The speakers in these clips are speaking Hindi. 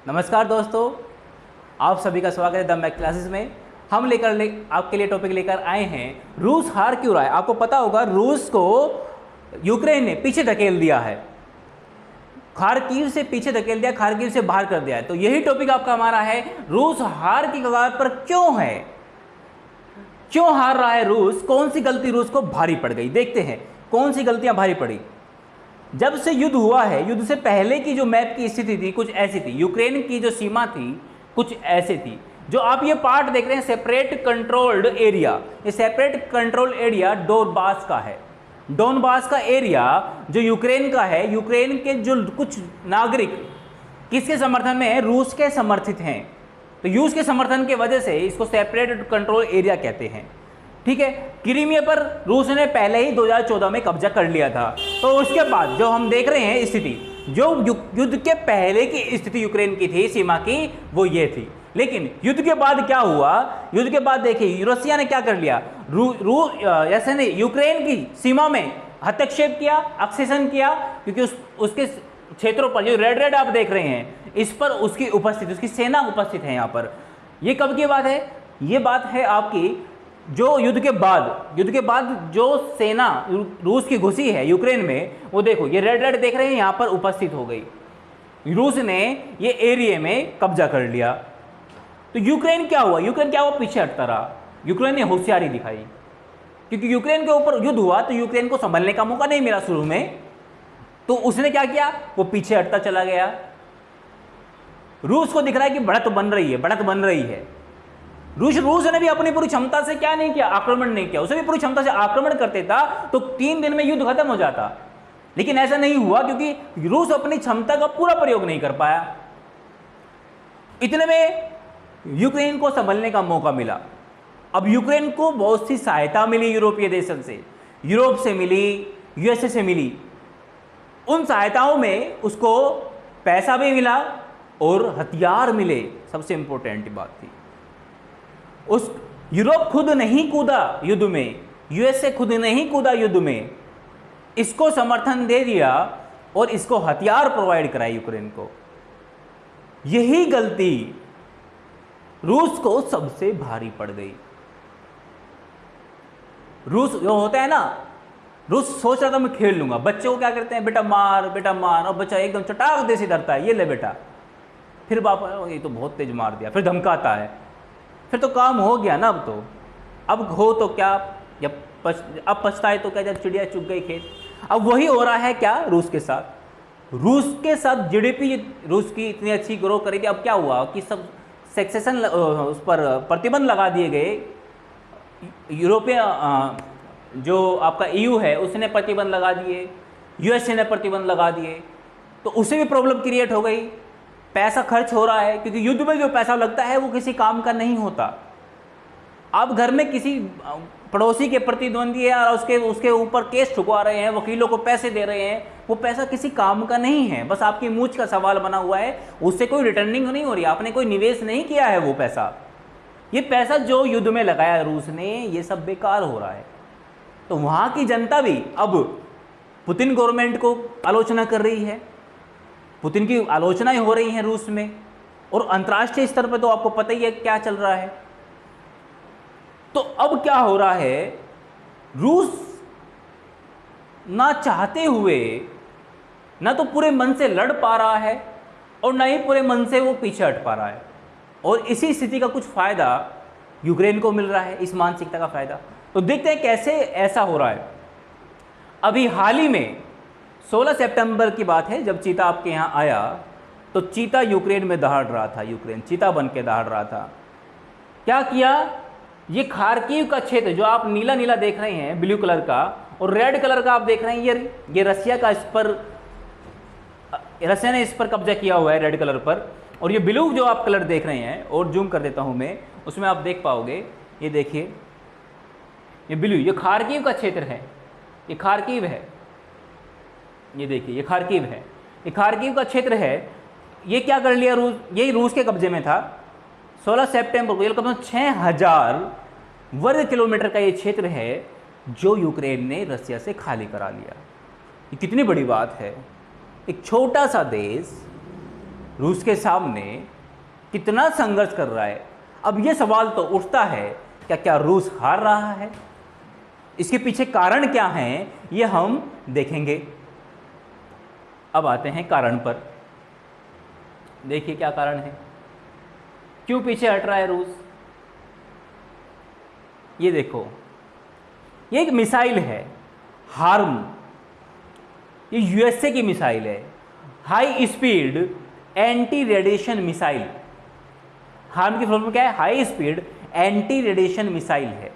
नमस्कार दोस्तों, आप सभी का स्वागत है द मैक क्लासेस में। हम आपके लिए टॉपिक लेकर आए हैं रूस हार क्यों रहा है। आपको पता होगा रूस को यूक्रेन ने पीछे धकेल दिया है, खार्किव से पीछे धकेल दिया, खार्किव से बाहर कर दिया है। तो यही टॉपिक आपका हमारा है, रूस हार की कगार पर क्यों है, क्यों हार रहा है रूस, कौन सी गलती रूस को भारी पड़ गई। देखते हैं कौन सी गलतियां भारी पड़ी। जब से युद्ध हुआ है, युद्ध से पहले की जो मैप की स्थिति थी कुछ ऐसी थी, यूक्रेन की जो सीमा थी कुछ ऐसी थी। जो आप ये पार्ट देख रहे हैं सेपरेट कंट्रोल्ड एरिया, ये सेपरेट कंट्रोल एरिया डोनबास का है। डोनबास का एरिया जो यूक्रेन का है, यूक्रेन के जो कुछ नागरिक किसके समर्थन में है, रूस के समर्थित हैं। तो रूस के समर्थन की वजह से इसको सेपरेट कंट्रोल एरिया कहते हैं। ठीक है, क्रीमिया पर रूस ने पहले ही 2014 में कब्जा कर लिया था। तो उसके बाद जो हम देख रहे हैं स्थिति, जो युद्ध के पहले की स्थिति यूक्रेन की थी सीमा की, वो ये थी। लेकिन युद्ध के बाद क्या हुआ, युद्ध के बाद देखिए रसिया ने क्या कर लिया, ऐसे ने यूक्रेन की सीमा में हस्तक्षेप किया, एक्सेशन किया, क्योंकि उसके क्षेत्रों पर जो रेड रेड आप देख रहे हैं इस पर उसकी उपस्थिति, उसकी सेना उपस्थित है यहाँ पर। ये कब की बात है, ये बात है आपकी जो युद्ध के बाद जो सेना रूस की घुसी है यूक्रेन में, वो देखो ये रेड रेड देख रहे हैं यहाँ पर उपस्थित हो गई। रूस ने ये एरिया में कब्जा कर लिया। तो यूक्रेन क्या हुआ, पीछे हटता रहा। यूक्रेन ने होशियारी दिखाई, क्योंकि यूक्रेन के ऊपर युद्ध हुआ तो यूक्रेन को संभलने का मौका नहीं मिला शुरू में, तो उसने क्या किया, वो पीछे हटता चला गया। रूस को दिख रहा है कि बढ़त बन रही है। रूस ने भी अपनी पूरी क्षमता से क्या नहीं किया, आक्रमण नहीं किया। उसे भी पूरी क्षमता से आक्रमण करते था तो 3 दिन में युद्ध खत्म हो जाता, लेकिन ऐसा नहीं हुआ क्योंकि रूस अपनी क्षमता का पूरा प्रयोग नहीं कर पाया। इतने में यूक्रेन को संभलने का मौका मिला। अब यूक्रेन को बहुत सी सहायता मिली यूरोपीय देशों से, यूरोप से मिली, यूएसए से मिली। उन सहायताओं में उसको पैसा भी मिला और हथियार मिले। सबसे इंपॉर्टेंट बात थी, उस यूरोप खुद नहीं कूदा युद्ध में, यूएसए खुद नहीं कूदा युद्ध में, इसको समर्थन दे दिया और इसको हथियार प्रोवाइड कराए यूक्रेन को। यही गलती रूस को सबसे भारी पड़ गई। रूस जो होता है ना, रूस सोच रहा था मैं खेल लूंगा, बच्चे को क्या करते हैं, बेटा मार, और बच्चा एकदम चटाक दे से डरता है, ये ले बेटा, फिर बाप ये तो बहुत तेज मार दिया, फिर धमकाता है, फिर तो काम हो गया ना। अब हो तो क्या, अब पछताए तो क्या, जब चिड़िया चुग गई खेत। अब वही हो रहा है क्या रूस के साथ जीडीपी रूस की इतनी अच्छी ग्रो करी थी। अब क्या हुआ कि सब सेक्सेशन, उस पर प्रतिबंध लगा दिए गए। यूरोपीय जो आपका ईयू है उसने प्रतिबंध लगा दिए, यूएसए ने प्रतिबंध लगा दिए, तो उसे भी प्रॉब्लम क्रिएट हो गई। पैसा खर्च हो रहा है, क्योंकि युद्ध में जो पैसा लगता है वो किसी काम का नहीं होता। आप घर में किसी पड़ोसी के प्रतिद्वंदी है और उसके ऊपर केस ठुकवा रहे हैं, वकीलों को पैसे दे रहे हैं, वो पैसा किसी काम का नहीं है, बस आपकी मूंछ का सवाल बना हुआ है, उससे कोई रिटर्निंग नहीं हो रही, आपने कोई निवेश नहीं किया है वो पैसा। ये पैसा जो युद्ध में लगाया रूस ने, ये सब बेकार हो रहा है। तो वहाँ की जनता भी अब पुतिन गवर्नमेंट को आलोचना कर रही है, पुतिन की आलोचनाएं हो रही हैं रूस में, और अंतर्राष्ट्रीय स्तर पर तो आपको पता ही है क्या चल रहा है। तो अब क्या हो रहा है, रूस ना चाहते हुए ना तो पूरे मन से लड़ पा रहा है और ना ही पूरे मन से वो पीछे हट पा रहा है, और इसी स्थिति का कुछ फायदा यूक्रेन को मिल रहा है, इस मानसिकता का फायदा। तो देखते हैं कैसे ऐसा हो रहा है। अभी हाल ही में 16 सितंबर की बात है, जब चीता आपके यहाँ आया तो चीता यूक्रेन में दहाड़ रहा था, यूक्रेन चीता बन के दहाड़ रहा था। क्या किया, ये खार्किव का क्षेत्र जो आप नीला नीला देख रहे हैं, ब्लू कलर का, और रेड कलर का आप देख रहे हैं, ये रसिया का, रसिया ने इस पर कब्जा किया हुआ है रेड कलर पर। और ये ब्लू जो आप कलर देख रहे हैं, और जूम कर देता हूँ मैं, उसमें आप देख पाओगे, ये देखिए ये ब्लू, ये खार्किव का क्षेत्र है, ये खार्किव है, ये देखिए ये खार्किव है, ये खार्किव का क्षेत्र है। ये क्या कर लिया रूस, यही रूस के कब्जे में था। 16 सितंबर को ये करीब 6000 वर्ग किलोमीटर का ये क्षेत्र है जो यूक्रेन ने रसिया से खाली करा लिया। ये कितनी बड़ी बात है। एक छोटा सा देश रूस के सामने कितना संघर्ष कर रहा है। अब ये सवाल तो उठता है, क्या रूस हार रहा है? इसके पीछे कारण क्या हैं ये हम देखेंगे। अब आते हैं कारण पर। देखिए क्या कारण है, क्यों पीछे हट रहा है रूस। ये देखो, ये एक मिसाइल है हार्म, ये यूएसए की मिसाइल है, high speed anti radiation missile. Harm की फुल फॉर्म क्या है? High speed anti radiation missile है।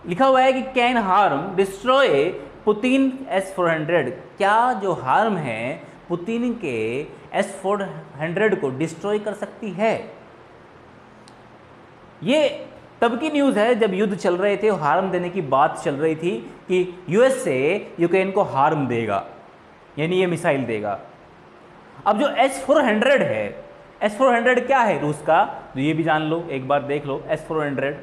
लिखा हुआ है कि can harm destroy Putin S-400। क्या जो हार्म है पुतिन के S-400 को डिस्ट्रॉय कर सकती है? ये तब की न्यूज़ है जब युद्ध चल रहे थे, हार्म देने की बात चल रही थी कि यूएसए यूक्रेन को हार्म देगा, यानी ये मिसाइल देगा। अब जो S-400 है, S-400 क्या है रूस का, तो ये भी जान लो, एक बार देख लो। S-400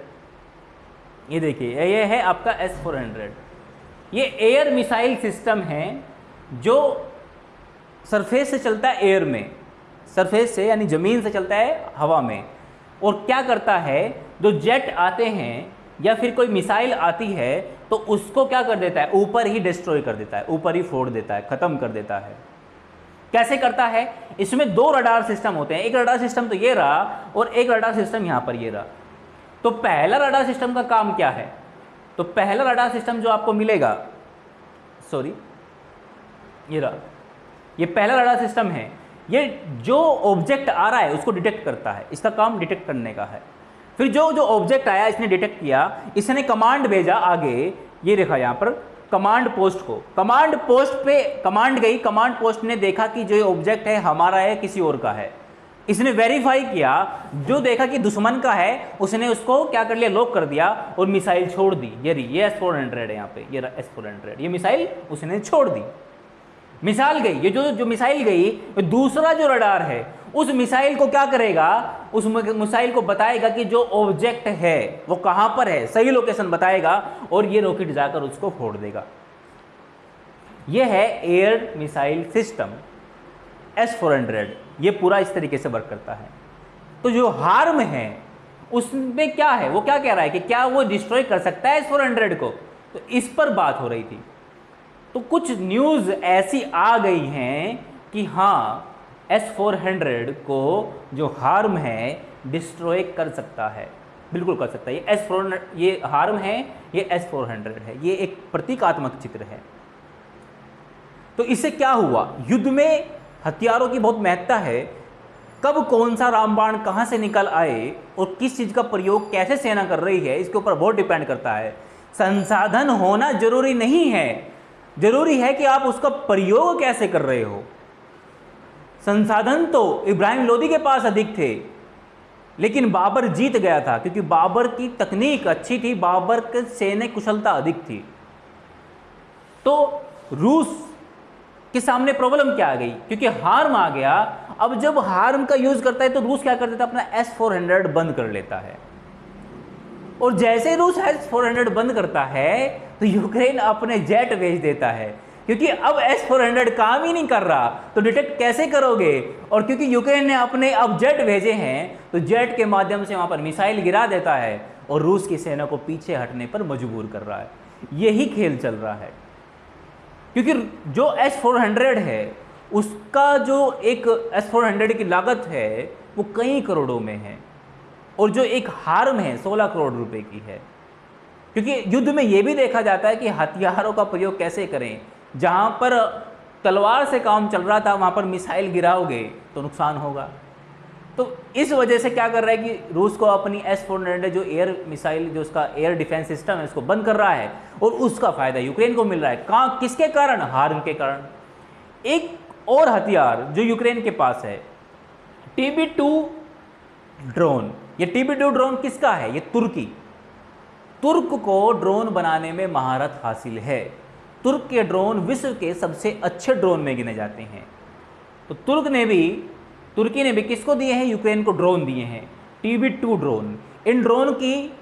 ये देखिए, ये है आपका S-400। ये एयर मिसाइल सिस्टम है जो सरफेस से चलता है एयर में, सरफेस से यानी ज़मीन से चलता है हवा में। और क्या करता है, जो जेट आते हैं या फिर कोई मिसाइल आती है तो उसको क्या कर देता है, ऊपर ही डिस्ट्रॉय कर देता है, ऊपर ही फोड़ देता है, ख़त्म कर देता है। कैसे करता है? इसमें दो रडार सिस्टम होते हैं, एक रडार सिस्टम तो ये रहा और एक रडार सिस्टम यहाँ पर ये रहा। तो पहला रडार सिस्टम का काम क्या है? तो पहला रडार सिस्टम जो आपको मिलेगा, सॉरी ये रहा, ये पहला रडार सिस्टम है। ये जो ऑब्जेक्ट आ रहा है उसको डिटेक्ट करता है, इसका काम डिटेक्ट करने का है। फिर जो ऑब्जेक्ट आया इसने डिटेक्ट किया, इसने कमांड भेजा आगे, ये देखा यहाँ पर कमांड पोस्ट को, कमांड पोस्ट पे कमांड गई, कमांड पोस्ट ने देखा कि जो ऑब्जेक्ट है हमारा है किसी और का है। इसने वेरीफाई किया, जो देखा कि दुश्मन का है उसने उसको क्या कर लिया, लॉक कर दिया और मिसाइल छोड़ दी। ये S-400 है यहाँ पे, ये S-400, ये मिसाइल उसने छोड़ दी, मिसाइल गई। ये जो मिसाइल गई, दूसरा जो रडार है उस मिसाइल को क्या करेगा, उस मिसाइल को बताएगा कि जो ऑब्जेक्ट है वो कहां पर है, सही लोकेशन बताएगा और ये रॉकेट जाकर उसको फोड़ देगा। ये है एयर मिसाइल सिस्टम S-400। ये पूरा इस तरीके से वर्क करता है। तो जो हार्म है उसमें क्या है, वो क्या कह रहा है कि क्या वो डिस्ट्रॉय कर सकता है S-400 को, तो इस पर बात हो रही थी। तो कुछ न्यूज़ ऐसी आ गई हैं कि हाँ S-400 को जो हार्म है डिस्ट्रॉय कर सकता है, बिल्कुल कर सकता है। ये S-400, ये हार्म है, ये S-400 है, ये एक प्रतीकात्मक चित्र है। तो इससे क्या हुआ, युद्ध में हथियारों की बहुत महत्ता है। कब कौन सा रामबाण कहाँ से निकल आए और किस चीज़ का प्रयोग कैसे सेना कर रही है, इसके ऊपर बहुत डिपेंड करता है। संसाधन होना जरूरी नहीं है, जरूरी है कि आप उसका प्रयोग कैसे कर रहे हो। संसाधन तो इब्राहिम लोदी के पास अधिक थे, लेकिन बाबर जीत गया था क्योंकि बाबर की तकनीक अच्छी थी, बाबर के सैन्य कुशलता अधिक थी। तो रूस के सामने प्रॉब्लम क्या आ गई, क्योंकि हार्म आ गया। अब जब हार्म का यूज करता है तो रूस क्या कर देता है, अपना S-400 बंद कर लेता है। और जैसे रूस S-400 बंद करता है तो यूक्रेन अपने जेट भेज देता है, क्योंकि अब S-400 काम ही नहीं कर रहा तो डिटेक्ट कैसे करोगे। और क्योंकि यूक्रेन ने अपने अब जेट भेजे हैं तो जेट के माध्यम से वहां पर मिसाइल गिरा देता है और रूस की सेना को पीछे हटने पर मजबूर कर रहा है। यही खेल चल रहा है, क्योंकि जो S-400 है उसका जो एक S-400 की लागत है वो कई करोड़ों में है, और जो एक हार्म है 16 करोड़ रुपए की है। क्योंकि युद्ध में ये भी देखा जाता है कि हथियारों का प्रयोग कैसे करें। जहाँ पर तलवार से काम चल रहा था वहाँ पर मिसाइल गिराओगे तो नुकसान होगा। तो इस वजह से क्या कर रहा है कि रूस को अपनी S-400 जो एयर मिसाइल, जो उसका एयर डिफेंस सिस्टम है, उसको बंद कर रहा है और उसका फायदा यूक्रेन को मिल रहा है। कहाँ, किसके कारण? हार्म के कारण। एक और हथियार जो यूक्रेन के पास है, TB2 ड्रोन। ये TB2 ड्रोन किसका है? ये तुर्क को ड्रोन बनाने में महारत हासिल है। तुर्क के ड्रोन विश्व के सबसे अच्छे ड्रोन में गिने जाते हैं। तो तुर्की ने भी किसको दिए हैं? यूक्रेन को ड्रोन दिए हैं, TB2 ड्रोन। इन ड्रोन की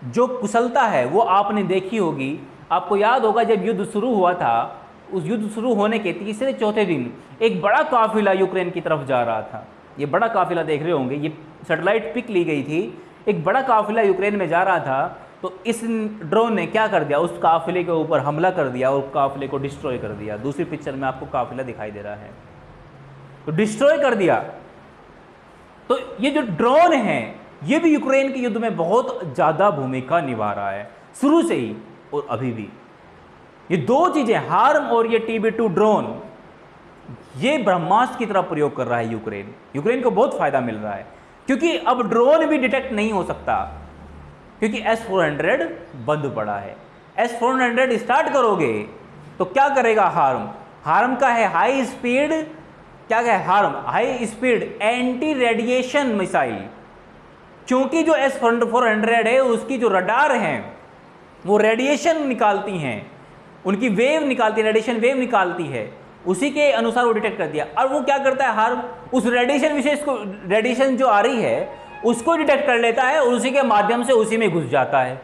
जो कुशलता है वो आपने देखी होगी। आपको याद होगा जब युद्ध शुरू हुआ था उस युद्ध शुरू होने के तीसरे चौथे दिन एक बड़ा काफिला यूक्रेन की तरफ जा रहा था। ये बड़ा काफिला देख रहे होंगे, ये सैटेलाइट पिक ली गई थी, एक बड़ा काफिला यूक्रेन में जा रहा था। तो इस ड्रोन ने क्या कर दिया, उस काफिले के ऊपर हमला कर दिया और काफिले को डिस्ट्रॉय कर दिया। दूसरी पिक्चर में आपको काफिला दिखाई दे रहा है, तो डिस्ट्रॉय कर दिया। तो ये जो ड्रोन है ये भी यूक्रेन के युद्ध में बहुत ज़्यादा भूमिका निभा रहा है शुरू से ही और अभी भी। ये दो चीज़ें, हार्म और ये TB2 ड्रोन, ये ब्रह्मास्त्र की तरह प्रयोग कर रहा है यूक्रेन को बहुत फायदा मिल रहा है, क्योंकि अब ड्रोन भी डिटेक्ट नहीं हो सकता, क्योंकि S-400 बंद पड़ा है। S-400 स्टार्ट करोगे तो क्या करेगा हार्म का है हाई स्पीड, क्या है harm, high speed anti radiation missile. क्योंकि जो S-400 है उसकी जो रडार हैं वो रेडिएशन निकालती हैं, उनकी वेव निकालती है, रेडिएशन वेव निकालती है, उसी के अनुसार वो डिटेक्ट कर दिया। और वो क्या करता है हार्म, उस रेडिएशन विशेष को, रेडिएशन जो आ रही है उसको डिटेक्ट कर लेता है और उसी के माध्यम से उसी में घुस जाता है।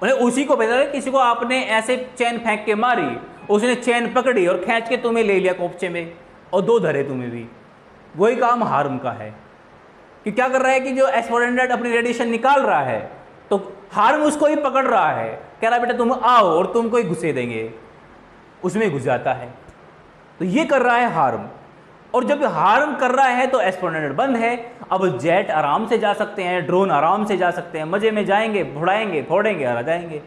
उन्हें उसी को पता है, किसी को आपने ऐसे चैन फेंक के मारी, उसने चैन पकड़ी और खींच के तुम्हें ले लिया कोपचे में और दो धरे तुम्हें भी। वही काम हार्म का है कि क्या कर रहा है कि जो S-400 अपनी रेडिएशन निकाल रहा है तो हार्म उसको ही पकड़ रहा है, कह रहा है बेटा तुम आओ और तुमको ही घुसे देंगे, उसमें घुस जाता है। तो ये कर रहा है हार्म, और जब हार्म कर रहा है तो S-400 बंद है। अब जेट आराम से जा सकते हैं, ड्रोन आराम से जा सकते हैं, मजे में जाएंगे, उड़ाएंगे, फोड़ेंगे और आ जाएंगे।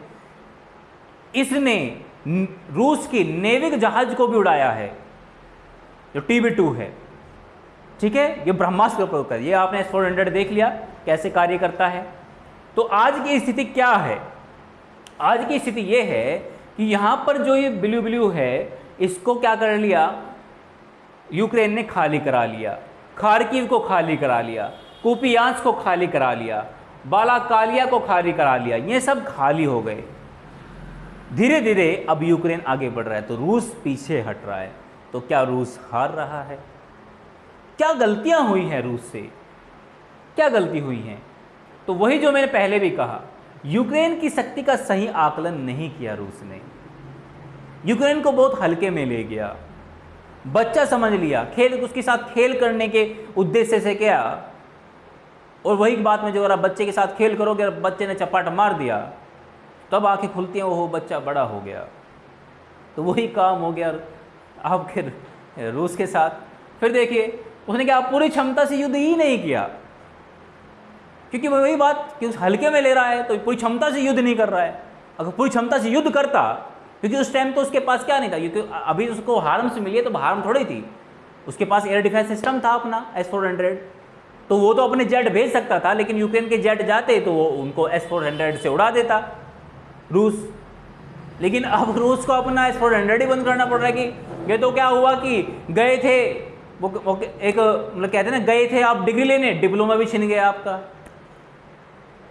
इसने रूस की नेविक जहाज को भी उड़ाया है जो TB2 है, ठीक है। ये ब्रह्मास्त्र का प्रयोग कर, ये आपने S-400 देख लिया कैसे कार्य करता है। तो आज की स्थिति क्या है, आज की स्थिति ये है कि यहाँ पर जो ये ब्लू है इसको क्या कर लिया यूक्रेन ने, खाली करा लिया, खार्किव को खाली करा लिया, कुपियांस्क को खाली करा लिया, बालाकालिया को खाली करा लिया, ये सब खाली हो गए। धीरे धीरे अब यूक्रेन आगे बढ़ रहा है तो रूस पीछे हट रहा है। तो क्या रूस हार रहा है? क्या गलतियां हुई हैं रूस से, क्या गलती हुई हैं? तो वही जो मैंने पहले भी कहा, यूक्रेन की शक्ति का सही आकलन नहीं किया रूस ने, यूक्रेन को बहुत हल्के में ले गया, बच्चा समझ लिया, खेल उसके साथ खेल करने के उद्देश्य से क्या। और वही बात में जो अगर बच्चे के साथ खेल करोगे, बच्चे ने चपाट मार दिया तब आंखें खुलती हैं, वो बच्चा बड़ा हो गया। तो वही काम हो गया आपके रूस के साथ। फिर देखिए उसने क्या पूरी क्षमता से युद्ध ही नहीं किया, क्योंकि वही बात कि उस हल्के में ले रहा है तो पूरी क्षमता से युद्ध नहीं कर रहा है। अगर पूरी क्षमता से युद्ध करता, क्योंकि उस टाइम तो उसके पास क्या नहीं था, क्योंकि अभी उसको हार्म से मिली है तो हार्म थोड़ी थी, उसके पास एयर डिफेंस सिस्टम था अपना S-400, तो वो तो अपने जेट भेज सकता था। लेकिन यूक्रेन के जेट जाते तो वो उनको S-400 से उड़ा देता रूस। लेकिन अब रूस को अपना S-400 ही बंद करना पड़ रहा है। कि ये तो क्या हुआ कि गए थे वो एक मतलब कहते हैं ना, गए थे आप डिग्री लेने, डिप्लोमा भी छिन गया आपका।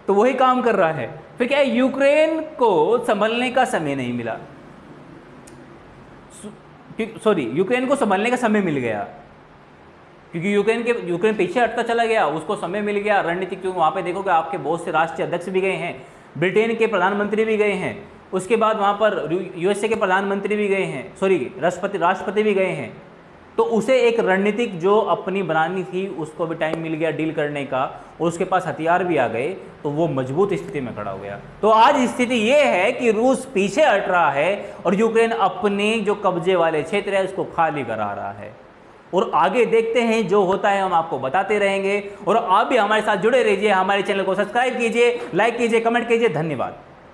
तो वही काम कर रहा है। फिर क्या है, यूक्रेन को संभलने का समय नहीं मिला, यूक्रेन को संभलने का समय मिल गया, क्योंकि यूक्रेन पीछे हटता चला गया, उसको समय मिल गया रणनीतिक। क्योंकि वहाँ पे देखोगे आपके बहुत से राष्ट्रीय अध्यक्ष भी गए हैं, ब्रिटेन के प्रधानमंत्री भी गए हैं, उसके बाद वहाँ पर USA के प्रधानमंत्री भी गए हैं, राष्ट्रपति भी गए हैं। तो उसे एक रणनीतिक जो अपनी बनानी थी उसको भी टाइम मिल गया डील करने का, और उसके पास हथियार भी आ गए, तो वो मजबूत स्थिति में खड़ा हो गया। तो आज स्थिति ये है कि रूस पीछे हट रहा है और यूक्रेन अपने जो कब्जे वाले क्षेत्र है उसको खाली करा रहा है। और आगे देखते हैं जो होता है, हम आपको बताते रहेंगे। और आप भी हमारे साथ जुड़े रहिए, हमारे चैनल को सब्सक्राइब कीजिए, लाइक कीजिए, कमेंट कीजिए। धन्यवाद।